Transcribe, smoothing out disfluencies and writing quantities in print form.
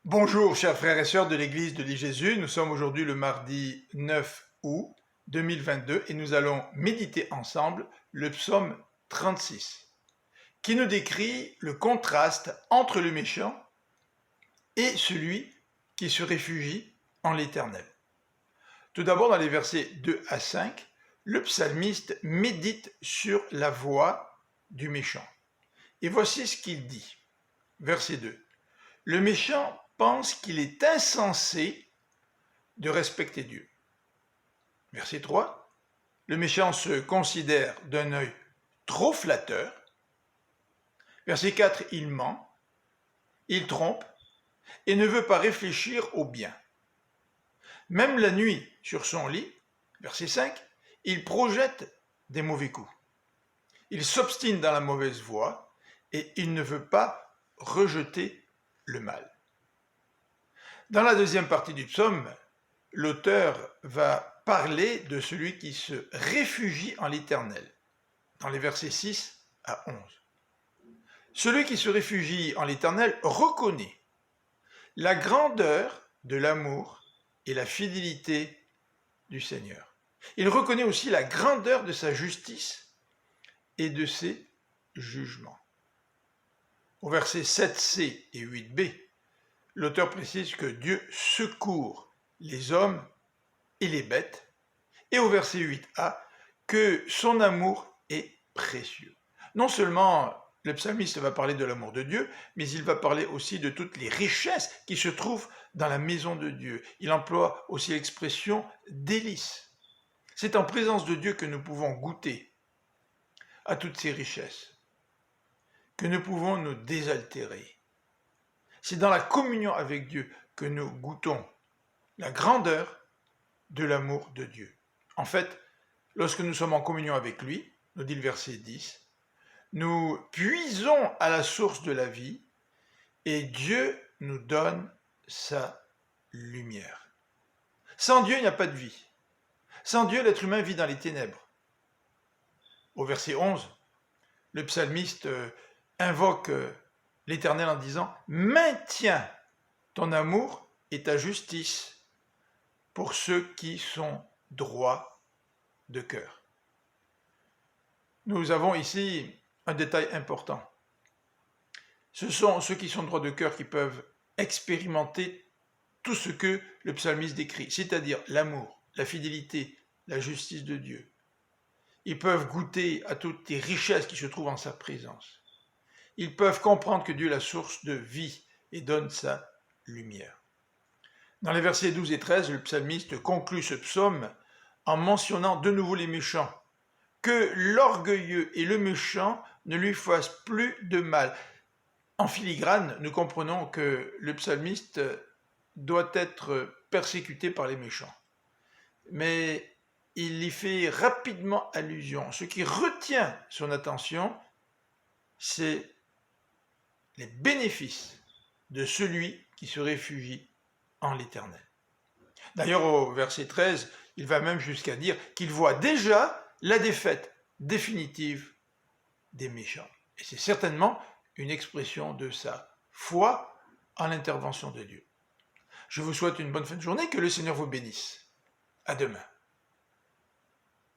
Bonjour chers frères et sœurs de l'église de l'I-Jésus, nous sommes aujourd'hui le mardi 9 août 2022 et nous allons méditer ensemble le psaume 36 qui nous décrit le contraste entre le méchant et celui qui se réfugie en l'Éternel. Tout d'abord dans les versets 2 à 5, le psalmiste médite sur la voie du méchant. Et voici ce qu'il dit. Verset 2. Le méchant pense qu'il est insensé de respecter Dieu. Verset 3. Le méchant se considère d'un œil trop flatteur. Verset 4. Il ment, il trompe et ne veut pas réfléchir au bien. Même la nuit, sur son lit, verset 5, il projette des mauvais coups. Il s'obstine dans la mauvaise voie et il ne veut pas rejeter le mal. Dans la deuxième partie du psaume, l'auteur va parler de celui qui se réfugie en l'Éternel, dans les versets 6 à 11. Celui qui se réfugie en l'Éternel reconnaît la grandeur de l'amour et la fidélité du Seigneur. Il reconnaît aussi la grandeur de sa justice et de ses jugements. Au verset 7c et 8b, l'auteur précise que Dieu secourt les hommes et les bêtes, et au verset 8a, que son amour est précieux. Non seulement le psalmiste va parler de l'amour de Dieu, mais il va parler aussi de toutes les richesses qui se trouvent dans la maison de Dieu. Il emploie aussi l'expression délice. C'est en présence de Dieu que nous pouvons goûter à toutes ces richesses, que nous pouvons nous désaltérer. C'est dans la communion avec Dieu que nous goûtons la grandeur de l'amour de Dieu. En fait, lorsque nous sommes en communion avec lui, nous dit le verset 10, nous puisons à la source de la vie et Dieu nous donne sa lumière. Sans Dieu, il n'y a pas de vie. Sans Dieu, l'être humain vit dans les ténèbres. Au verset 11, le psalmiste invoque l'Éternel en disant « Maintiens ton amour et ta justice pour ceux qui sont droits de cœur. » Nous avons ici un détail important. Ce sont ceux qui sont droits de cœur qui peuvent expérimenter tout ce que le psalmiste décrit, c'est-à-dire l'amour, la fidélité, la justice de Dieu. Ils peuvent goûter à toutes les richesses qui se trouvent en sa présence. Ils peuvent comprendre que Dieu est la source de vie et donne sa lumière. Dans les versets 12 et 13, le psalmiste conclut ce psaume en mentionnant de nouveau les méchants. Que l'orgueilleux et le méchant ne lui fassent plus de mal. En filigrane, nous comprenons que le psalmiste doit être persécuté par les méchants. Mais il y fait rapidement allusion. Ce qui retient son attention, c'est les bénéfices de celui qui se réfugie en l'Éternel. D'ailleurs, au verset 13, il va même jusqu'à dire qu'il voit déjà la défaite définitive des méchants. Et c'est certainement une expression de sa foi en l'intervention de Dieu. Je vous souhaite une bonne fin de journée, que le Seigneur vous bénisse. À demain.